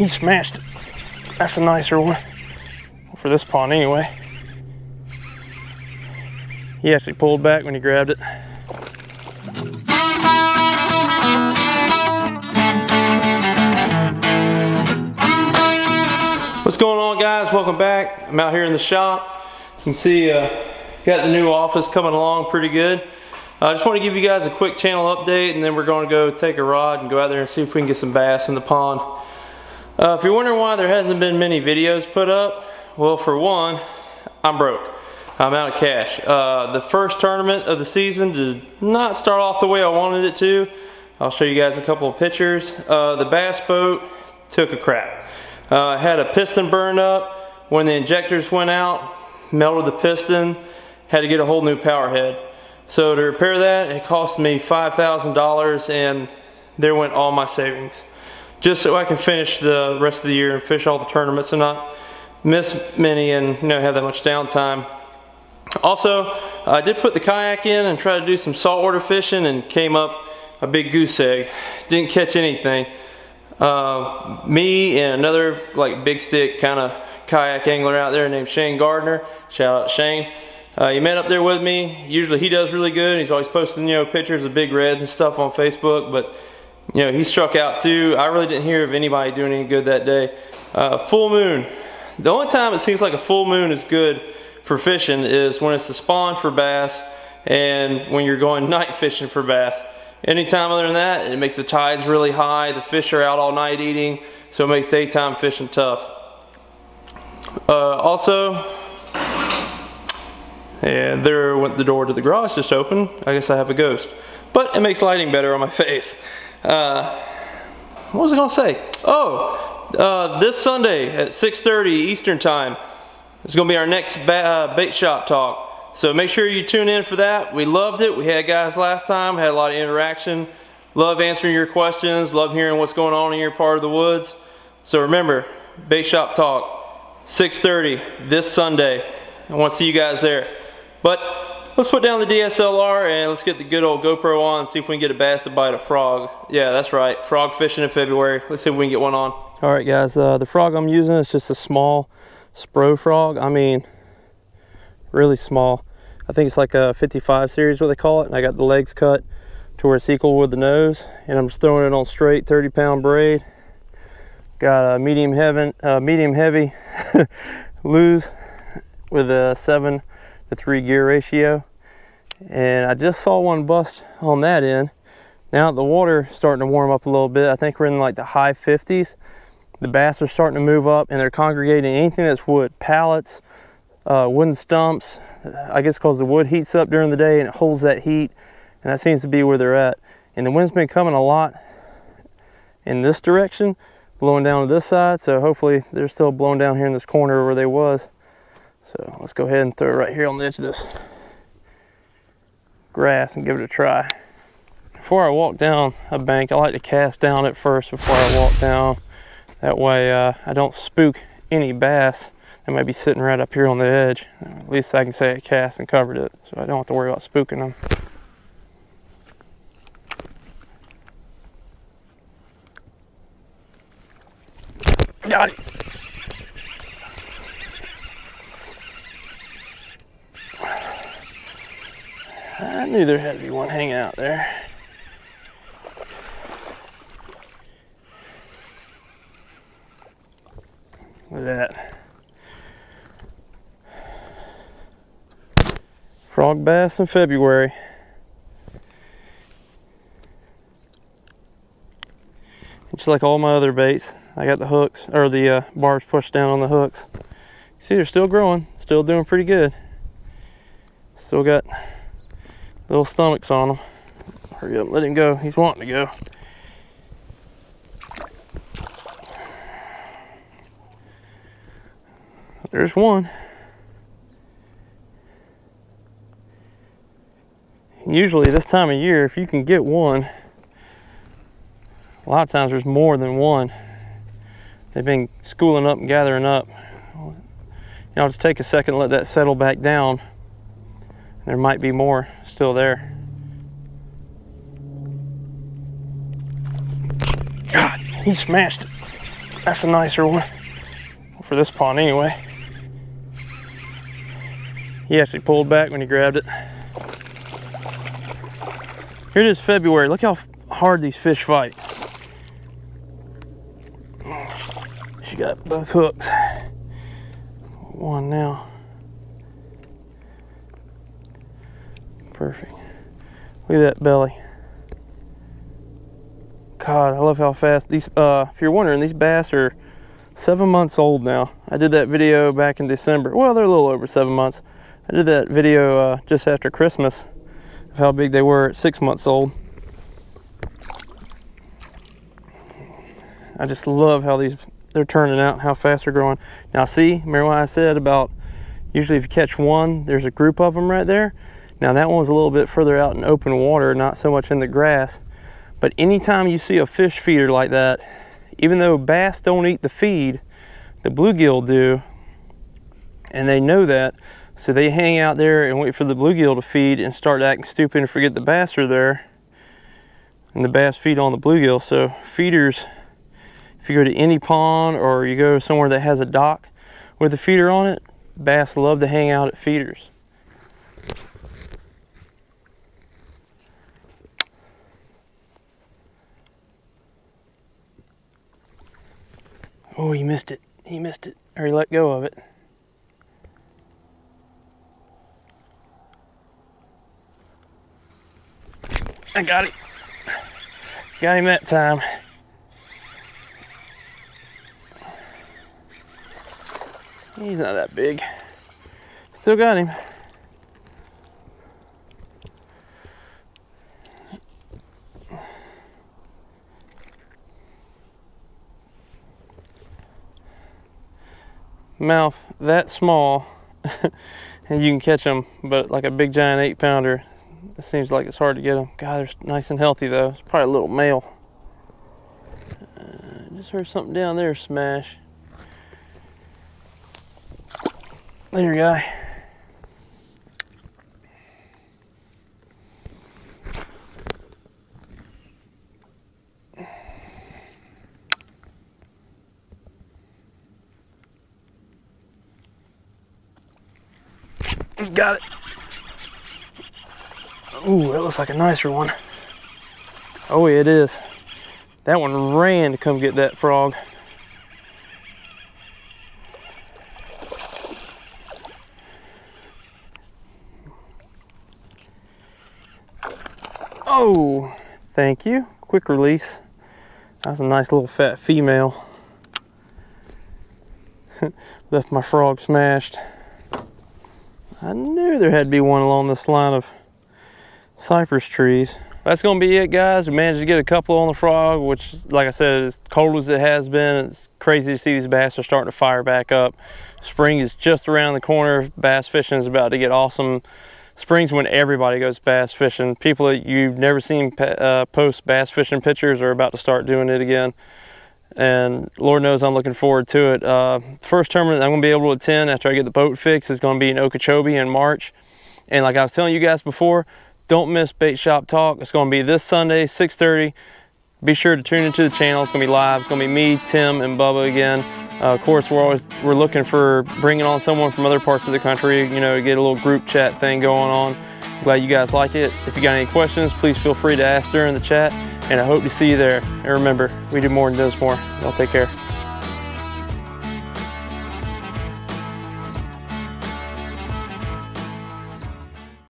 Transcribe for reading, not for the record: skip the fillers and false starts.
he smashed it. That's a nicer one. For this pond anyway. He actually pulled back when he grabbed it. What's going on, guys? Welcome back. I'm out here in the shop. You can see got the new office coming along pretty good. I just want to give you guys a quick channel update, and then we're going to go take a rod and go out there and see if we can get some bass in the pond. If you're wondering why there hasn't been many videos put up, well, for one, I'm broke. I'm out of cash. The first tournament of the season did not start off the way I wanted it to. I'll show you guys a couple of pictures. The bass boat took a crap. I had a piston burned up. When the injectors went out, melted the piston, had to get a whole new power head. So to repair that, it cost me $5,000, and there went all my savings. Just so I can finish the rest of the year and fish all the tournaments and not miss many and have that much downtime. Also, I did put the kayak in and try to do some saltwater fishing, and came up a big goose egg. Didn't catch anything. Me and another big stick kind of kayak angler out there named Shane Gardner. Shout out to Shane. He met up there with me. Usually he does really good. He's always posting pictures of big reds and stuff on Facebook, but he struck out too. I really didn't hear of anybody doing any good that day. Full moon. The only time it seems like a full moon is good for fishing is when it's the spawn for bass and when you're going night fishing for bass. Anytime other than that, it makes the tides really high. The fish are out all night eating, so it makes daytime fishing tough. And there went the door to the garage just open. I guess I have a ghost. But it makes lighting better on my face. What was I gonna say? Oh, this Sunday at 6:30 Eastern time is gonna be our next bait shop talk. So make sure you tune in for that. We loved it. We had guys last time, had a lot of interaction. Love answering your questions, love hearing what's going on in your part of the woods. So remember, bait shop talk, 6:30 this Sunday. I want to see you guys there. But let's put down the DSLR and let's get the good old GoPro on and see if we can get a bass to bite a frog. Yeah, that's right, frog fishing in February. Let's see if we can get one on. All right, guys, the frog I'm using is just a small Spro frog. I mean, really small. I think it's like a 55 series, what they call it. And I got the legs cut to where it's equal with the nose. And I'm just throwing it on straight 30-pound braid. Got a medium heavy lose with a 7-to-3 gear ratio, and I just saw one bust on that end. Now the water starting to warm up a little bit. I think we're in like the high 50s. The bass are starting to move up and they're congregating anything that's wood, pallets, wooden stumps. I guess because the wood heats up during the day and it holds that heat, and that seems to be where they're at. And the wind's been coming a lot in this direction, blowing down to this side, so hopefully they're still blowing down here in this corner where they was. So let's go ahead and throw it right here on the edge of this grass and give it a try. Before I walk down a bank, I like to cast down it first before I walk down. That way I don't spook any bass that might be sitting right up here on the edge. At least I can say I cast and covered it, so I don't have to worry about spooking them. Got it. I knew there had to be one hanging out there. Look at that. Frog bass in February. Just like all my other baits, I got the hooks, or the bars pushed down on the hooks. See, they're still growing, still doing pretty good. Still got little stomachs on them. Hurry up, let him go. He's wanting to go. There's one. Usually this time of year, if you can get one, a lot of times there's more than one. They've been schooling up and gathering up. I'll just take a second and let that settle back down. There might be more still there. God, he smashed it. That's a nicer one. For this pond anyway. He actually pulled back when he grabbed it. Here it is, February. Look how hard these fish fight. She got both hooks. One now. Perfect. Look at that belly. God, I love how fast these, if you're wondering, these bass are 7 months old now. I did that video back in December. Well, they're a little over 7 months. I did that video just after Christmas of how big they were at 6 months old. I just love how they're turning out, how fast they're growing. Now see, remember what I said about usually if you catch one, there's a group of them right there. Now that one's a little bit further out in open water, not so much in the grass. But anytime you see a fish feeder like that, even though bass don't eat the feed, the bluegill do, and they know that, so they hang out there and wait for the bluegill to feed and start acting stupid and forget the bass are there, and the bass feed on the bluegill. So feeders, if you go to any pond or you go somewhere that has a dock with a feeder on it, bass love to hang out at feeders. Oh, he missed it. He missed it. Or he let go of it. I got him. Got him that time. He's not that big. Still got him. Mouth that small and you can catch them, but like a big giant 8-pounder, it seems like it's hard to get them. God, they're nice and healthy though. It's probably a little male. Just heard something down there smash. Later, guy. Got it. Ooh, that looks like a nicer one. Oh, yeah, it is. That one ran to come get that frog. Oh, thank you. Quick release. That's a nice little fat female. Left my frog smashed. I knew there had to be one along this line of cypress trees. That's gonna be it, guys. We managed to get a couple on the frog, which, like I said, as cold as it has been, it's crazy to see these bass are starting to fire back up. Spring is just around the corner. Bass fishing is about to get awesome. Spring's when everybody goes bass fishing. People that you've never seen post bass fishing pictures are about to start doing it again. And Lord knows I'm looking forward to it. First tournament I'm going to be able to attend after I get the boat fixed is going to be in Okeechobee in March. And like I was telling you guys before, don't miss Bait Shop Talk. It's going to be this Sunday, 6:30. Be sure to tune into the channel. It's going to be live. It's going to be me, Tim, and Bubba again. Of course, we're looking for bringing on someone from other parts of the country, you know, to get a little group chat thing going on. Glad you guys liked it. If you got any questions, please feel free to ask during the chat. And I hope to see you there. And remember, we do more than Dinsmore. Y'all take care.